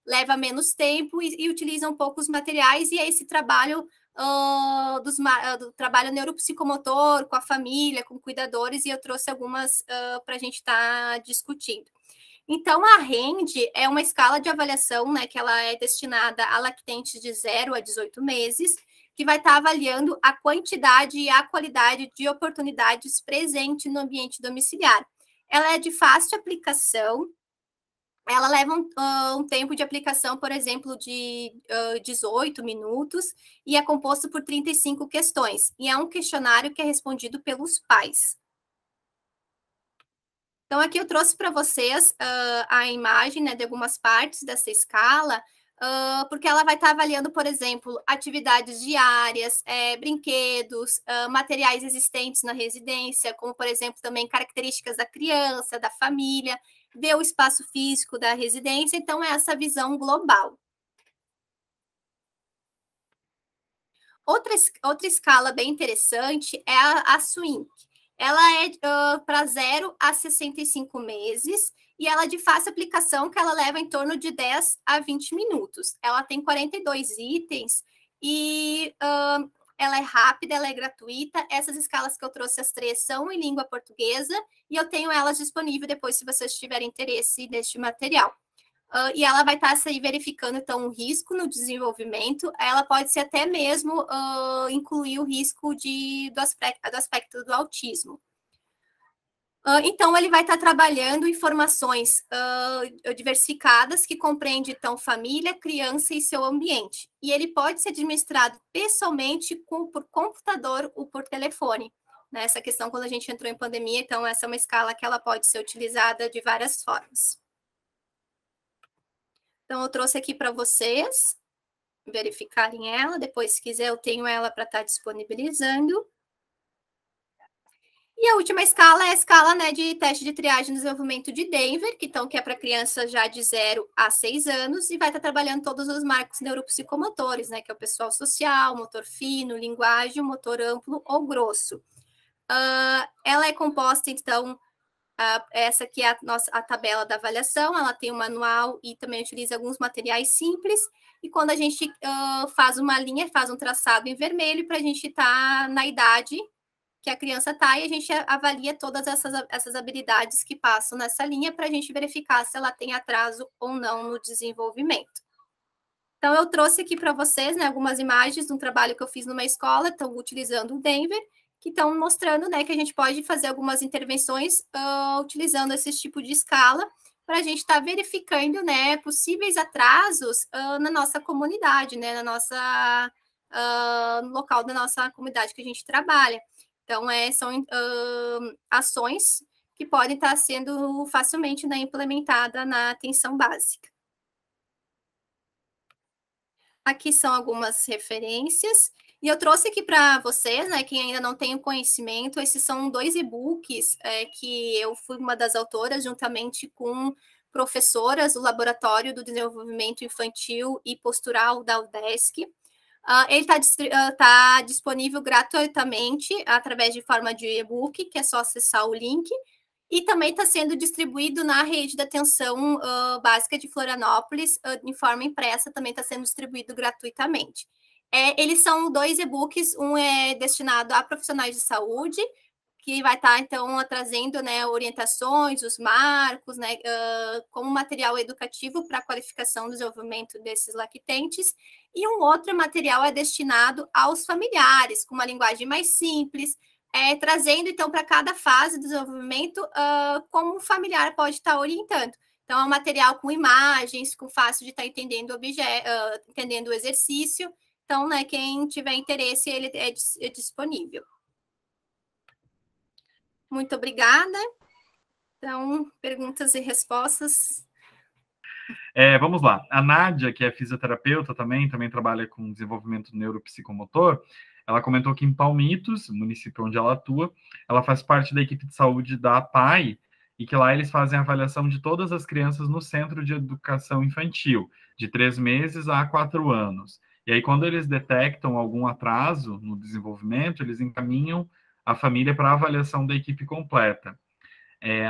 leva menos tempo e utiliza um pouco os materiais, e é esse trabalho do trabalho neuropsicomotor com a família, com cuidadores, e eu trouxe algumas para a gente estar discutindo. Então, a REND é uma escala de avaliação, né, que ela é destinada a lactentes de 0 a 18 meses, que vai estar avaliando a quantidade e a qualidade de oportunidades presentes no ambiente domiciliar. Ela é de fácil aplicação, ela leva um tempo de aplicação, por exemplo, de 18 minutos, e é composto por 35 questões, e é um questionário que é respondido pelos pais. Então, aqui eu trouxe para vocês a imagem, né, de algumas partes dessa escala, porque ela vai estar avaliando, por exemplo, atividades diárias, brinquedos, materiais existentes na residência, como, por exemplo, também características da criança, da família, ver o espaço físico da residência. Então, é essa visão global. Outra escala bem interessante é a SWINC. Ela é para 0 a 65 meses e ela é de fácil aplicação, que ela leva em torno de 10 a 20 minutos. Ela tem 42 itens e ela é rápida, ela é gratuita. Essas escalas que eu trouxe, as 3, são em língua portuguesa e eu tenho elas disponíveis depois, se vocês tiverem interesse neste material. E ela vai estar se verificando, então, o risco no desenvolvimento. Ela pode ser até mesmo incluir o risco do aspecto do autismo. Então, ele vai estar trabalhando informações diversificadas, que compreende, então, família, criança e seu ambiente. E ele pode ser administrado pessoalmente por computador ou por telefone. Nessa questão, quando a gente entrou em pandemia, então, essa é uma escala que ela pode ser utilizada de várias formas. Então, eu trouxe aqui para vocês verificarem ela. Depois, se quiser, eu tenho ela para estar disponibilizando. E a última escala é a escala, né, de teste de triagem e desenvolvimento de Denver, que é para criança já de 0 a 6 anos, e vai estar trabalhando todos os marcos neuropsicomotores, né, que é o pessoal social, motor fino, linguagem, motor amplo ou grosso. Ela é composta, então, essa aqui é a tabela da avaliação, ela tem um manual e também utiliza alguns materiais simples, e quando a gente faz uma linha, faz um traçado em vermelho, para a gente estar na idade que a criança está, e a gente avalia todas essas habilidades que passam nessa linha, para a gente verificar se ela tem atraso ou não no desenvolvimento. Então, eu trouxe aqui para vocês, né, algumas imagens de um trabalho que eu fiz numa escola, então, utilizando o Denver, que estão mostrando, né, que a gente pode fazer algumas intervenções utilizando esse tipo de escala, para a gente estar verificando, né, possíveis atrasos na nossa comunidade, né, no local da nossa comunidade que a gente trabalha. Então, são ações que podem estar sendo facilmente, né, implementadas na atenção básica. Aqui são algumas referências. E eu trouxe aqui para vocês, né, quem ainda não tem o conhecimento, esses são 2 e-books que eu fui uma das autoras, juntamente com professoras do Laboratório do Desenvolvimento Infantil e Postural da UDESC. Ele está disponível gratuitamente através de forma de e-book, que é só acessar o link, e também está sendo distribuído na rede de atenção básica de Florianópolis, em forma impressa, também está sendo distribuído gratuitamente. Eles são 2 e-books, um é destinado a profissionais de saúde, que vai estar, então, trazendo, né, orientações, os marcos, né, como material educativo para a qualificação do desenvolvimento desses lactentes, e um outro material é destinado aos familiares, com uma linguagem mais simples, trazendo, então, para cada fase do desenvolvimento, como o familiar pode estar orientando. Então, é um material com imagens, com fácil de estar entendendo entendendo o exercício. Então, né, quem tiver interesse, ele é disponível. Muito obrigada. Então, perguntas e respostas. Vamos lá. A Nádia, que é fisioterapeuta também trabalha com desenvolvimento neuropsicomotor, ela comentou que em Palmitos, município onde ela atua, ela faz parte da equipe de saúde da APAI, e que lá eles fazem a avaliação de todas as crianças no Centro de Educação Infantil, de 3 meses a 4 anos. E aí, quando eles detectam algum atraso no desenvolvimento, eles encaminham a família para a avaliação da equipe completa.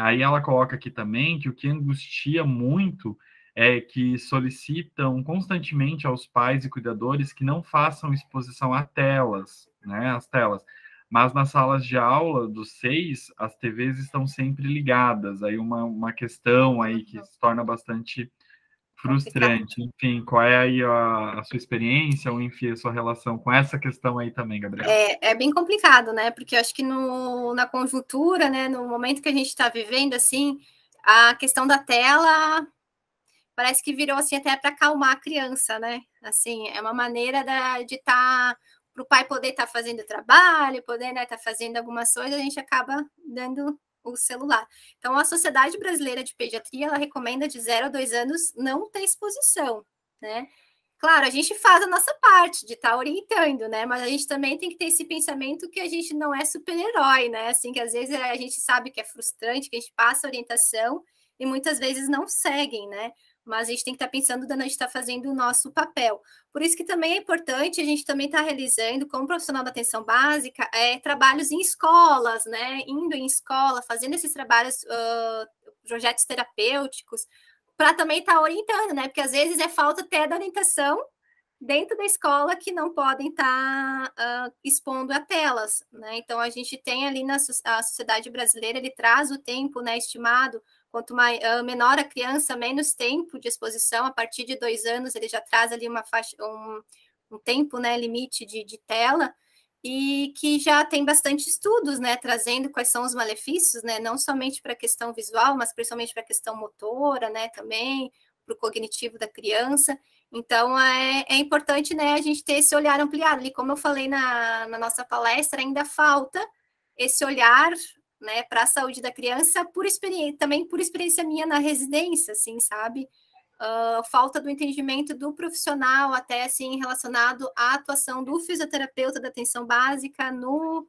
Aí ela coloca aqui também que o que angustia muito é que solicitam constantemente aos pais e cuidadores que não façam exposição a telas, né, as telas. Mas nas salas de aula dos 6, as TVs estão sempre ligadas. Aí uma questão aí que se torna bastante frustrante. Enfim, qual é aí a sua experiência ou, enfim, a sua relação com essa questão aí também, Gabriel? É bem complicado, né? Porque eu acho que na conjuntura, né, no momento que a gente está vivendo, assim, a questão da tela parece que virou assim até para acalmar a criança, né? Assim, é uma maneira de estar para o pai poder estar fazendo trabalho, poder estar fazendo algumas coisas, a gente acaba dando o celular. Então, a Sociedade Brasileira de Pediatria, ela recomenda de 0 a 2 anos não ter exposição, né? Claro, a gente faz a nossa parte de estar orientando, né? Mas a gente também tem que ter esse pensamento que a gente não é super-herói, né? Assim, que às vezes a gente sabe que é frustrante, que a gente passa orientação e muitas vezes não seguem, né? Mas a gente tem que estar pensando que a gente está fazendo o nosso papel. Por isso que também é importante, a gente também está realizando, como profissional da atenção básica, trabalhos em escolas, né? Indo em escola, fazendo esses trabalhos, projetos terapêuticos, para também estar orientando, né? Porque às vezes é falta até da orientação dentro da escola que não podem estar expondo a telas, né? Então a gente tem ali a sociedade brasileira, ele traz o tempo, né, estimado. Quanto menor a criança, menos tempo de exposição. A partir de 2 anos, ele já traz ali uma faixa, um tempo, né, limite de tela, e que já tem bastante estudos, né, trazendo quais são os malefícios, né, não somente para a questão visual, mas principalmente para a questão motora, né, também, para o cognitivo da criança. Então, é importante, né, a gente ter esse olhar ampliado. E como eu falei na nossa palestra, ainda falta esse olhar, né, para a saúde da criança, também por experiência minha na residência, assim, sabe? Falta do entendimento do profissional, até assim, relacionado à atuação do fisioterapeuta da atenção básica no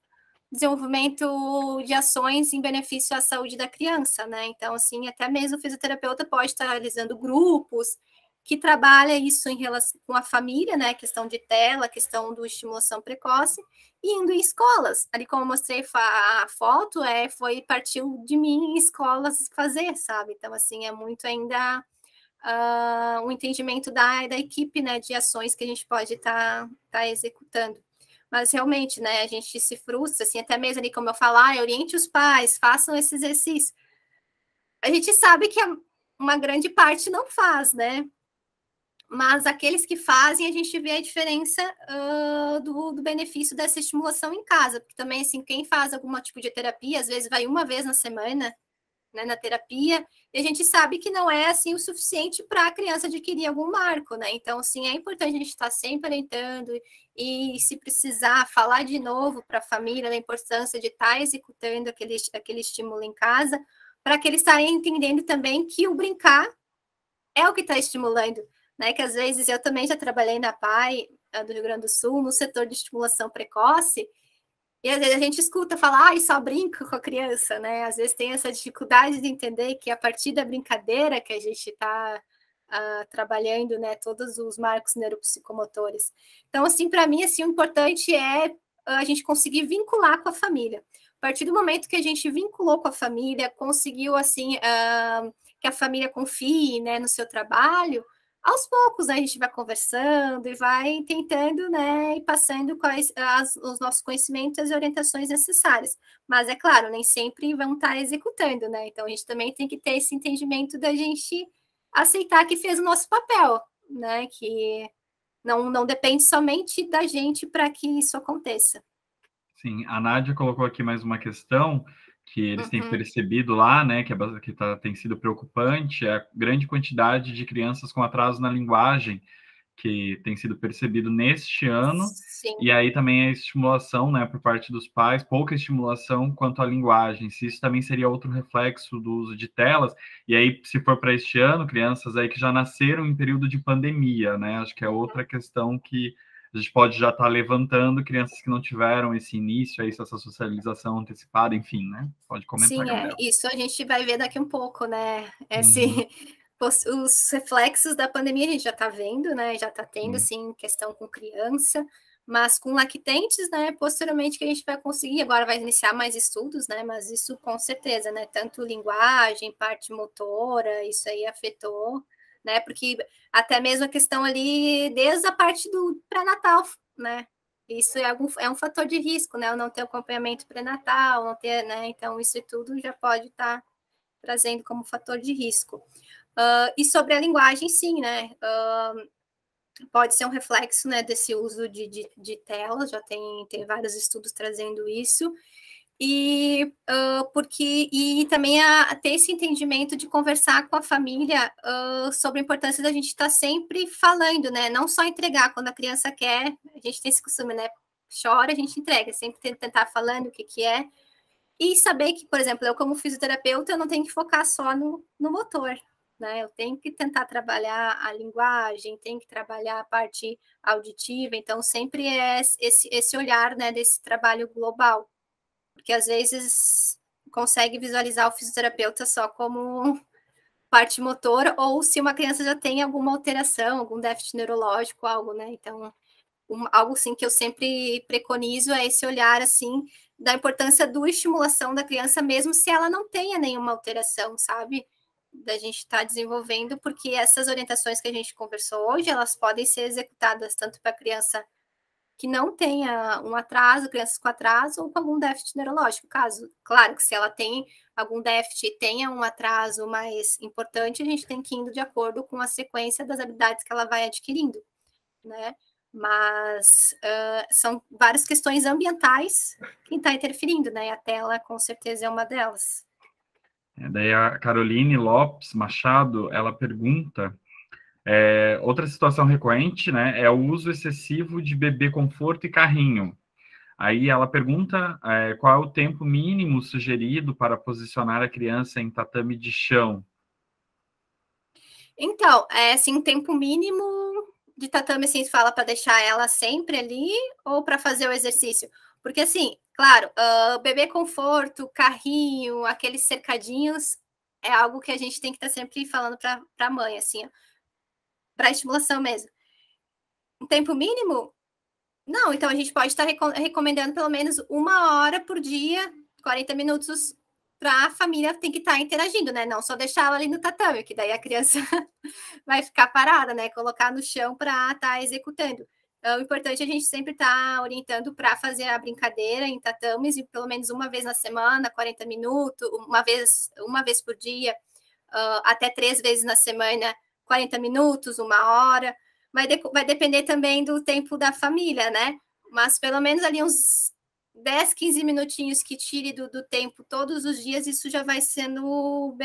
desenvolvimento de ações em benefício à saúde da criança, né? Então, assim, até mesmo o fisioterapeuta pode estar realizando grupos que trabalha isso em relação com a família, né? Questão de tela, questão do estimulação precoce, e indo em escolas. Ali, como eu mostrei a foto, partiu de mim em escolas fazer, sabe? Então, assim, é muito ainda um entendimento da equipe, né? De ações que a gente pode estar executando. Mas realmente, né, a gente se frustra, assim, até mesmo ali, como eu falar, oriente os pais, façam esse exercício. A gente sabe que uma grande parte não faz, né? Mas aqueles que fazem, a gente vê a diferença do benefício dessa estimulação em casa, porque também, assim, quem faz algum tipo de terapia, às vezes vai uma vez na semana, né, na terapia, e a gente sabe que não é, assim, o suficiente para a criança adquirir algum marco, né? Então, assim, é importante a gente estar sempre orientando e, se precisar, falar de novo para a família da importância de estar executando aquele estímulo em casa, para que eles estarem entendendo também que o brincar é o que está estimulando, né? Que às vezes eu também já trabalhei na PAI do Rio Grande do Sul, no setor de estimulação precoce, e às vezes a gente escuta falar, só brinca com a criança, né? Às vezes tem essa dificuldade de entender que a partir da brincadeira que a gente está trabalhando, né, todos os marcos neuropsicomotores. Então, assim, para mim, assim, o importante é a gente conseguir vincular com a família. A partir do momento que a gente vinculou com a família, conseguiu, assim, que a família confie, né, no seu trabalho, aos poucos, né, a gente vai conversando e vai tentando, né, e passando os nossos conhecimentos e as orientações necessárias. Mas, é claro, nem sempre vão estar executando, né? Então, a gente também tem que ter esse entendimento da gente aceitar que fez o nosso papel, né? Que não depende somente da gente para que isso aconteça. Sim, a Nádia colocou aqui mais uma questão que eles têm percebido lá, né, que tem sido preocupante, é a grande quantidade de crianças com atraso na linguagem, que tem sido percebido neste ano, Sim. e aí também a estimulação, né, por parte dos pais, pouca estimulação quanto à linguagem, se isso também seria outro reflexo do uso de telas, e aí, se for para este ano, crianças aí que já nasceram em período de pandemia, né, acho que é outra questão que a gente pode já estar levantando, crianças que não tiveram esse início, essa socialização antecipada, enfim, né? Pode comentar, Sim, Gabriel. isso a gente vai ver daqui um pouco, né? Uhum. Os reflexos da pandemia a gente já está vendo, né? Já está tendo, Sim. assim, questão com criança, mas com lactentes, né? Posteriormente que a gente vai conseguir, agora vai iniciar mais estudos, né? Mas isso com certeza, né? Tanto linguagem, parte motora, isso aí afetou, né? Porque até mesmo a questão ali, desde a parte do pré-natal, né? Isso é um fator de risco, né? Eu não ter acompanhamento pré-natal, não ter, né? Então, isso tudo já pode estar trazendo como fator de risco. E sobre a linguagem, sim, né? Pode ser um reflexo, né, desse uso de telas, já tem vários estudos trazendo isso. E também ter esse entendimento de conversar com a família sobre a importância da gente estar sempre falando, né? Não só entregar quando a criança quer, a gente tem esse costume, né? Chora, a gente entrega, sempre tentar falando o que é. E saber que, por exemplo, eu como fisioterapeuta, eu não tenho que focar só no motor, né? Eu tenho que tentar trabalhar a linguagem, tenho que trabalhar a parte auditiva, então sempre é esse olhar, né, desse trabalho global. Porque às vezes consegue visualizar o fisioterapeuta só como parte motora, ou se uma criança já tem alguma alteração, algum déficit neurológico, algo, né? Então, algo assim que eu sempre preconizo é esse olhar assim da importância da estimulação da criança, mesmo se ela não tenha nenhuma alteração, sabe? Da gente estar desenvolvendo, porque essas orientações que a gente conversou hoje, elas podem ser executadas tanto para a criança que não tenha um atraso, crianças com atraso ou com algum déficit neurológico. Caso, claro que se ela tem algum déficit e tenha um atraso mais importante, a gente tem que ir indo de acordo com a sequência das habilidades que ela vai adquirindo, né? Mas são várias questões ambientais que está interferindo, né? E a tela, com certeza, é uma delas. Daí a Caroline Lopes Machado, ela pergunta, outra situação recorrente, né, é o uso excessivo de bebê conforto e carrinho. Aí ela pergunta qual é o tempo mínimo sugerido para posicionar a criança em tatame de chão. Então, assim, um tempo mínimo de tatame, assim, você fala para deixar ela sempre ali ou para fazer o exercício? Porque, assim, claro, bebê conforto, carrinho, aqueles cercadinhos, é algo que a gente tem que estar sempre falando para a mãe, assim, para estimulação mesmo. Um tempo mínimo? Não, então a gente pode estar recomendando pelo menos 1 hora por dia, 40 minutos, para a família tem que estar interagindo, né? Não só deixar ela ali no tatame, que daí a criança vai ficar parada, né? Colocar no chão para estar executando. Então, o importante é a gente sempre estar orientando para fazer a brincadeira em tatames, e pelo menos uma vez na semana, 40 minutos, uma vez por dia, até 3 vezes na semana, 40 minutos, 1 hora. Vai depender também do tempo da família, né? Mas pelo menos ali uns 10, 15 minutinhos que tire do tempo todos os dias, isso já vai sendo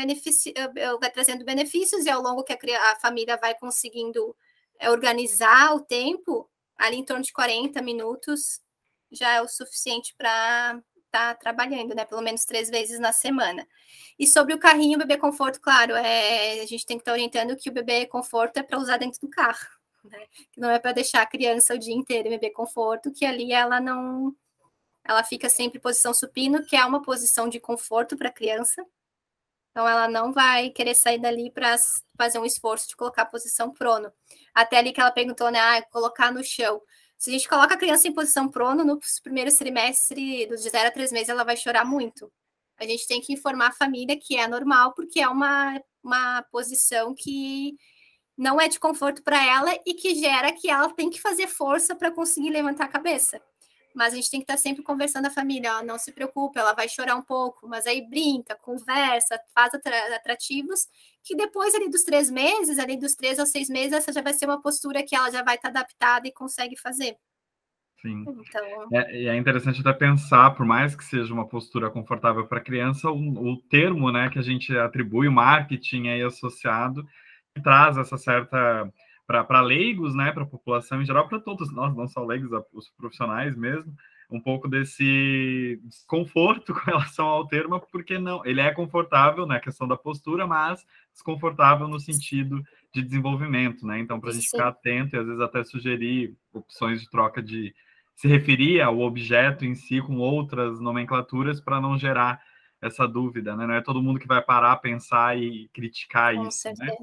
vai trazendo benefícios, e ao longo que a família vai conseguindo organizar o tempo, ali em torno de 40 minutos já é o suficiente para estar trabalhando, né? Pelo menos 3 vezes na semana. E sobre o carrinho, o bebê conforto, claro, a gente tem que estar orientando que o bebê conforto é para usar dentro do carro, né? Que não é para deixar a criança o dia inteiro em bebê conforto, que ali ela fica sempre em posição supino, que é uma posição de conforto para a criança. Então, ela não vai querer sair dali para fazer um esforço de colocar a posição prono. Até ali que ela perguntou, né? Colocar no chão. Se a gente coloca a criança em posição prono, nos primeiros trimestres, dos 0 a 3 meses, ela vai chorar muito. A gente tem que informar a família que é normal, porque é uma posição que não é de conforto para ela e que gera que ela tem que fazer força para conseguir levantar a cabeça. Mas a gente tem que estar sempre conversando com a família, não se preocupe, ela vai chorar um pouco, mas aí brinca, conversa, faz atrativos, que depois ali dos 3 meses, ali dos 3 aos 6 meses, essa já vai ser uma postura que ela já vai estar adaptada e consegue fazer. Sim. Então... E é interessante até pensar, por mais que seja uma postura confortável para a criança, o termo, né, que a gente atribui, o marketing aí associado, que traz essa certa para leigos, né, para a população em geral, para todos nós, não só leigos, os profissionais mesmo, um pouco desse desconforto com relação ao termo, porque não, ele é confortável na questão da postura, mas desconfortável no sentido de desenvolvimento, né? Então, para a gente ficar atento e às vezes até sugerir opções de troca de se referir ao objeto em si com outras nomenclaturas para não gerar essa dúvida, né? Não é todo mundo que vai parar, pensar e criticar com isso, certeza. né?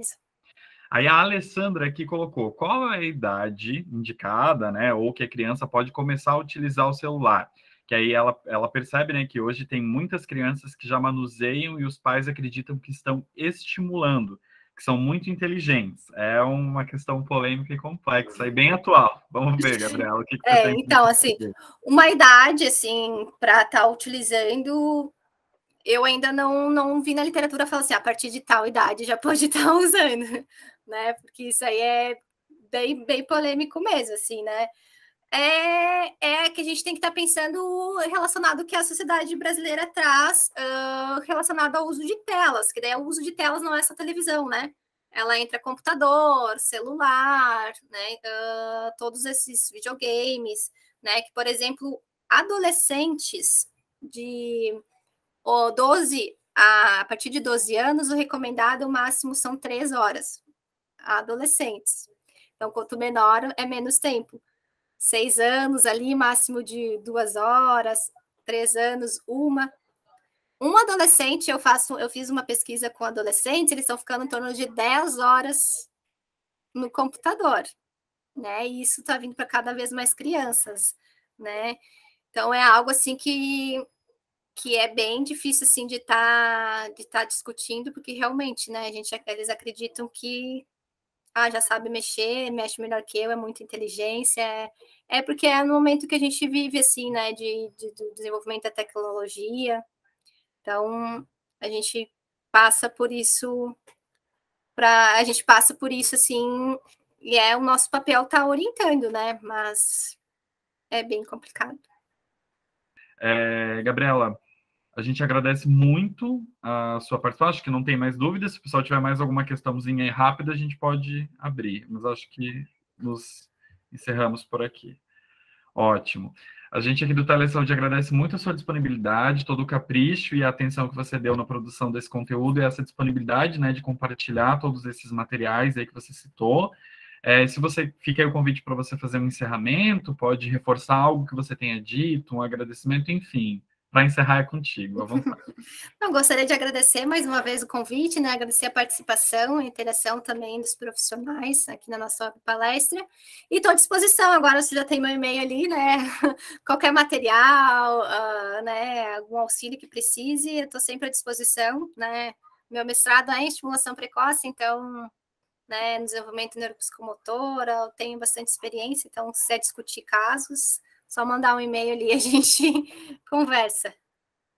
Aí a Alessandra aqui colocou, qual é a idade indicada, né, ou que a criança pode começar a utilizar o celular? Que aí ela percebe, né, que hoje tem muitas crianças que já manuseiam e os pais acreditam que estão estimulando, que são muito inteligentes. É uma questão polêmica e complexa e bem atual. Vamos ver, Gabriela, o que você tem que então, assim, uma idade, assim, para estar utilizando, eu ainda não vi na literatura falar assim, a partir de tal idade já pode estar usando, né? Porque isso aí é bem polêmico mesmo, assim, né? É que a gente tem que estar pensando relacionado ao que a sociedade brasileira traz relacionado ao uso de telas, que daí o uso de telas não é só televisão, né? Ela entra computador, celular, né? Todos esses videogames, né? Que, por exemplo, adolescentes de 12 a partir de 12 anos, o recomendado o máximo são 3 horas. Adolescentes. Então, quanto menor, é menos tempo. 6 anos ali, máximo de 2 horas, 3 anos, uma. Um adolescente, eu fiz uma pesquisa com adolescentes, eles estão ficando em torno de 10 horas no computador, né? E isso está vindo para cada vez mais crianças, né? Então é algo assim que é bem difícil assim de tá discutindo, porque realmente, né, eles acreditam que já sabe mexer, mexe melhor que eu, é muita inteligência, porque é no momento que a gente vive, assim, né, do desenvolvimento da tecnologia, então a gente passa por isso, assim, e o nosso papel tá orientando, né, mas é bem complicado. Gabriela, a gente agradece muito a sua participação. Acho que não tem mais dúvidas. Se o pessoal tiver mais alguma questãozinha aí rápida, a gente pode abrir. Mas acho que nos encerramos por aqui. Ótimo. A gente aqui do Telesaúde agradece muito a sua disponibilidade, todo o capricho e a atenção que você deu na produção desse conteúdo e essa disponibilidade, né, de compartilhar todos esses materiais aí que você citou. Se você fica aí o convite para você fazer um encerramento, pode reforçar algo que você tenha dito, um agradecimento, enfim. Para encerrar é contigo, à vontade. Eu gostaria de agradecer mais uma vez o convite, né? Agradecer a participação, a interação também dos profissionais aqui na nossa palestra. E estou à disposição, agora você já tem meu e-mail ali, né? Qualquer material, né? Algum auxílio que precise, eu estou sempre à disposição, né? Meu mestrado é em estimulação precoce, então, né, no desenvolvimento neuropsicomotor, eu tenho bastante experiência, então, se quiser discutir casos, só mandar um e-mail ali e a gente conversa.